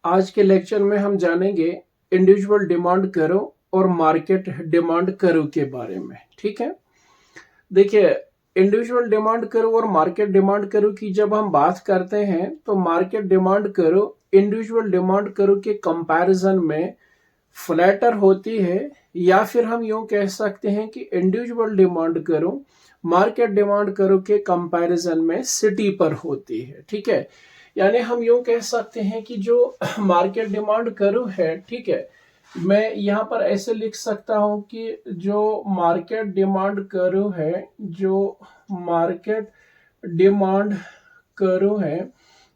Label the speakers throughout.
Speaker 1: आज के लेक्चर में हम जानेंगे इंडिविजुअल डिमांड करो और मार्केट डिमांड करो के बारे में। ठीक है, देखिए इंडिविजुअल डिमांड करो और मार्केट डिमांड करो की जब हम बात करते हैं तो मार्केट डिमांड करो इंडिविजुअल डिमांड करो के कंपैरिजन में फ्लैटर होती है, या फिर हम यूं कह सकते हैं कि इंडिविजुअल डिमांड करो मार्केट डिमांड करो के कंपैरिजन में सिटी पर होती है। ठीक है, यानी हम यूं कह सकते हैं कि जो मार्केट डिमांड करो है, ठीक है, मैं यहां पर ऐसे लिख सकता हूं कि जो मार्केट डिमांड करो है, जो मार्केट डिमांड करो है,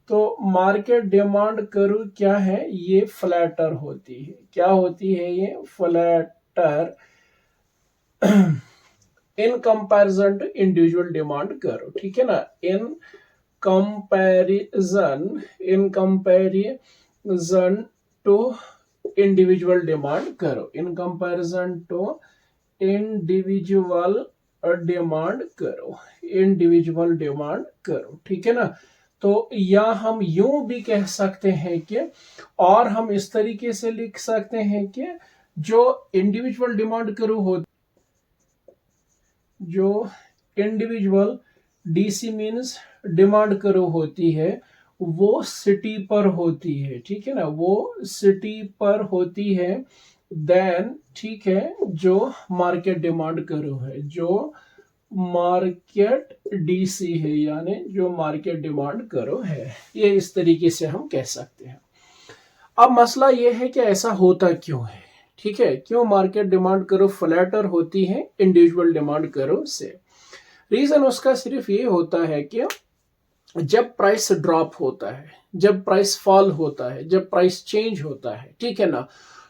Speaker 1: तो मार्केट डिमांड करो क्या है, ये फ्लैटर होती है। क्या होती है ये? Flatter in comparison to individual demand करो। ठीक है ना, in comparison to individual demand करो, in comparison to individual demand करो, इंडिविजुअल डिमांड करो। ठीक है ना, तो या हम यूं भी कह सकते हैं कि, और हम इस तरीके से लिख सकते हैं कि जो इंडिविजुअल डिमांड करो हो, जो इंडिविजुअल डीसी मीन्स डिमांड करो होती है, वो सिटी पर होती है। ठीक है ना, वो सिटी पर होती है देन, ठीक है, जो मार्केट डिमांड करो है, जो मार्केट डीसी है, यानी जो मार्केट डिमांड करो है। ये इस तरीके से हम कह सकते हैं। अब मसला ये है कि ऐसा होता क्यों है। ठीक है, क्यों मार्केट डिमांड करो फ्लैटर होती है इंडिविजुअल डिमांड करो से? रीजन उसका सिर्फ ये होता है कि जब प्राइस ड्रॉप होता है, जब प्राइस फॉल होता है, जब प्राइस चेंज होता है, ठीक है ना,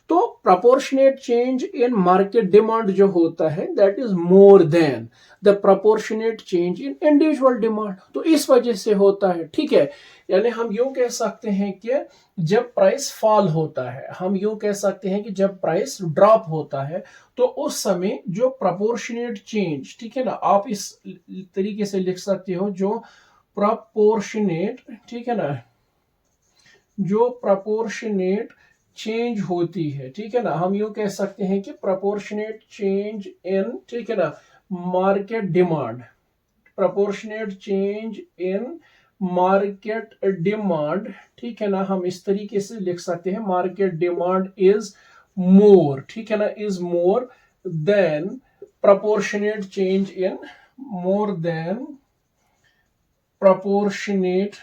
Speaker 1: तो proportionate change in market demand जो होता है that is more than the proportionate change in individual demand. तो इस वजह से होता है। ठीक है, यानी हम यूं कह सकते हैं कि जब प्राइस फॉल होता है, हम यूं कह सकते हैं कि जब प्राइस ड्रॉप होता है, तो उस समय जो प्रपोर्शनेट चेंज, ठीक है ना, आप इस तरीके से लिख सकते हो, जो प्रपोर्शनेट, ठीक है ना, जो प्रपोर्शनेट चेंज होती है, ठीक है ना, हम यूं कह सकते हैं कि प्रपोर्शनेट चेंज इन, ठीक है ना, market demand, proportionate change in market demand, ठीक है ना, हम इस तरीके से लिख सकते हैं मार्केट डिमांड इज मोर, ठीक है ना, is more than proportionate change in, more than proportionate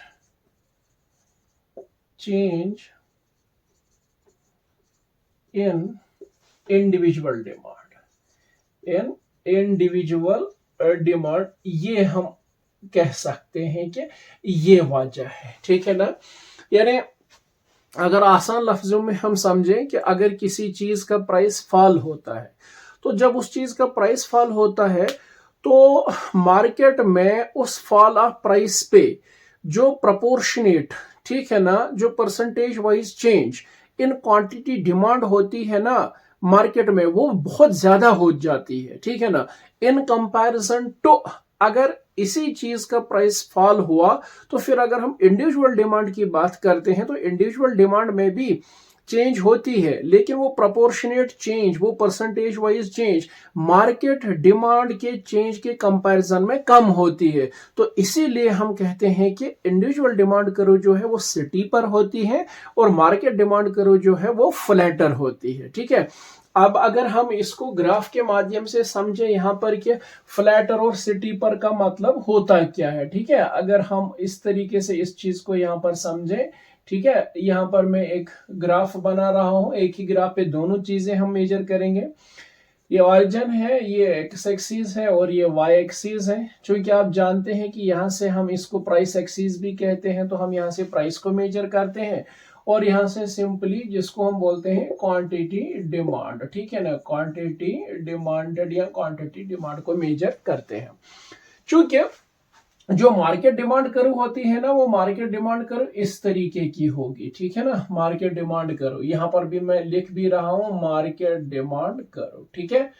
Speaker 1: change in individual demand, in individual demand, ये हम कह सकते हैं कि ये वजह है। ठीक है ना, यानी अगर आसान लफ्जों में हम समझें कि अगर किसी चीज का प्राइस फॉल होता है, तो जब उस चीज का प्राइस फॉल होता है तो मार्केट में उस फॉल ऑफ प्राइस पे जो प्रपोर्शनेट, ठीक है ना, जो percentage wise change in quantity demand होती है ना मार्केट में, वो बहुत ज्यादा हो जाती है। ठीक है ना, इन कंपैरिजन टू, अगर इसी चीज का प्राइस फॉल हुआ तो फिर अगर हम इंडिविजुअल डिमांड की बात करते हैं तो इंडिविजुअल डिमांड में भी चेंज होती है, लेकिन वो प्रोपोर्शनेट चेंज, वो percentage wise change market demand के चेंज के कंपैरिजन में कम होती है। तो इसीलिए हम कहते हैं कि इंडिविजुअल डिमांड करो जो है वो सिटी पर होती है और मार्केट डिमांड करो जो है वो फ्लैटर होती है। ठीक है, अब अगर हम इसको ग्राफ के माध्यम से समझे यहाँ पर कि फ्लैटर और सिटी पर का मतलब होता क्या है। ठीक है, अगर हम इस तरीके से इस चीज को यहाँ पर समझे, ठीक है, यहाँ पर मैं एक ग्राफ बना रहा हूं, एक ही ग्राफ पे दोनों चीजें हम मेजर करेंगे। ये ऑरिजिन है, ये एक्स एक्सिस है और ये वाई एक्सिस है। क्योंकि आप जानते हैं कि यहाँ से हम इसको प्राइस एक्सिस भी कहते हैं, तो हम यहाँ से प्राइस को मेजर करते हैं और यहाँ से सिंपली जिसको हम बोलते हैं क्वांटिटी डिमांड, ठीक है ना, क्वांटिटी डिमांडेड या क्वांटिटी डिमांड को मेजर करते हैं। चूंकि जो मार्केट डिमांड करो होती है ना, वो मार्केट डिमांड करो इस तरीके की होगी। ठीक है ना, मार्केट डिमांड करो, यहां पर भी मैं लिख भी रहा हूं मार्केट डिमांड करो। ठीक है,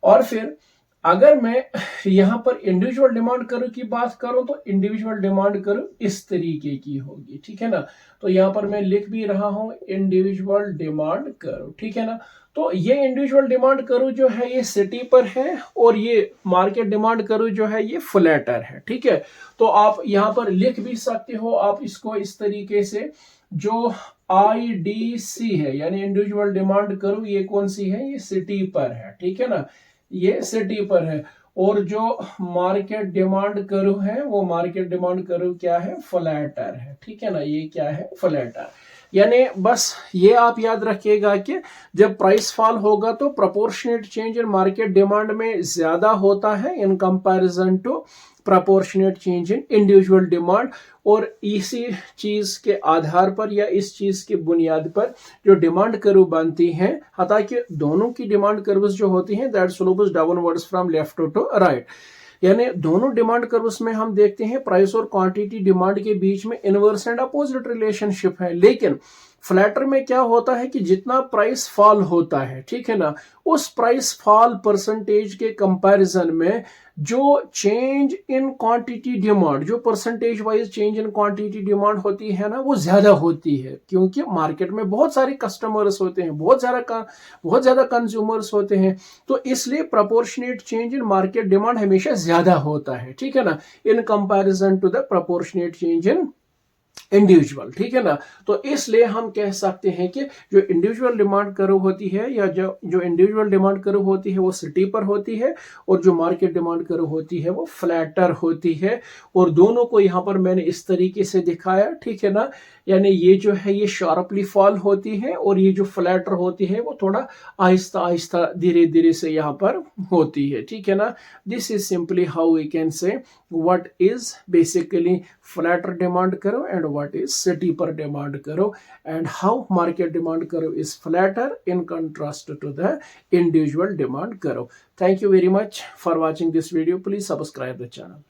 Speaker 1: और फिर अगर मैं यहाँ पर इंडिविजुअल डिमांड करो की बात करूं तो इंडिविजुअल डिमांड करो इस तरीके की होगी, ठीक है ना। तो यहाँ पर मैं लिख भी रहा हूं इंडिविजुअल डिमांड करो, ठीक है ना। तो ये इंडिविजुअल डिमांड करो जो है ये सिटी पर है और ये मार्केट डिमांड करो जो है ये फ्लैटर है, ठीक है। तो आप यहाँ पर लिख भी सकते हो आप इसको इस तरीके से, जो IDC है यानी इंडिविजुअल डिमांड करो ये कौन सी है, ये सिटी पर है, ठीक है ना, ये सिटी पर है। और जो मार्केट डिमांड करो है वो मार्केट डिमांड करो क्या है, फ्लैटर है, ठीक है ना, ये क्या है, फ्लैटर। यानी बस ये आप याद रखिएगा कि जब प्राइस फॉल होगा तो proportionate change in market demand में ज्यादा होता है in comparison to proportionate change in individual demand. और इसी चीज के आधार पर या इस चीज की बुनियाद पर जो डिमांड कर्व बनती हैं, हालांकि दोनों की डिमांड कर्व्स जो होती हैं that slopes downwards from left to right, यानी दोनों डिमांड कर्व्स में हम देखते हैं प्राइस और क्वांटिटी डिमांड के बीच में इनवर्स एंड अपोजिट रिलेशनशिप है। लेकिन फ्लैटर में क्या होता है कि जितना प्राइस फॉल होता है, ठीक है ना, उस प्राइस फॉल परसेंटेज के कंपैरिजन में जो चेंज इन क्वांटिटी डिमांड, जो percentage wise change in quantity demand होती है ना, वो ज्यादा होती है, क्योंकि मार्केट में बहुत सारे कस्टमर्स होते हैं, बहुत ज्यादा कंज्यूमर्स होते हैं, तो इसलिए proportionate change in market demand हमेशा ज्यादा होता है, ठीक है ना, in comparison to the proportionate change in individual, ठीक है ना। तो इसलिए हम कह सकते हैं कि जो इंडिविजुअल डिमांड कर्व होती है या जो इंडिविजुअल डिमांड कर्व होती है वो सिटी पर होती है और जो मार्केट डिमांड कर्व होती है वो फ्लैटर होती है। और दोनों को यहाँ पर मैंने इस तरीके से दिखाया, ठीक है ना, यानी ये जो है ये शार्पली फॉल होती है और ये जो फ्लैटर होती है वो थोड़ा आहिस्ता आहिस्ता धीरे धीरे से यहाँ पर होती है, ठीक है ना। This is simply how we can say what is basically flatter demand curve and what is city per demand curve, and how market demand curve is flatter in contrast to the individual demand curve. Thank you very much for watching this video. Please subscribe the channel.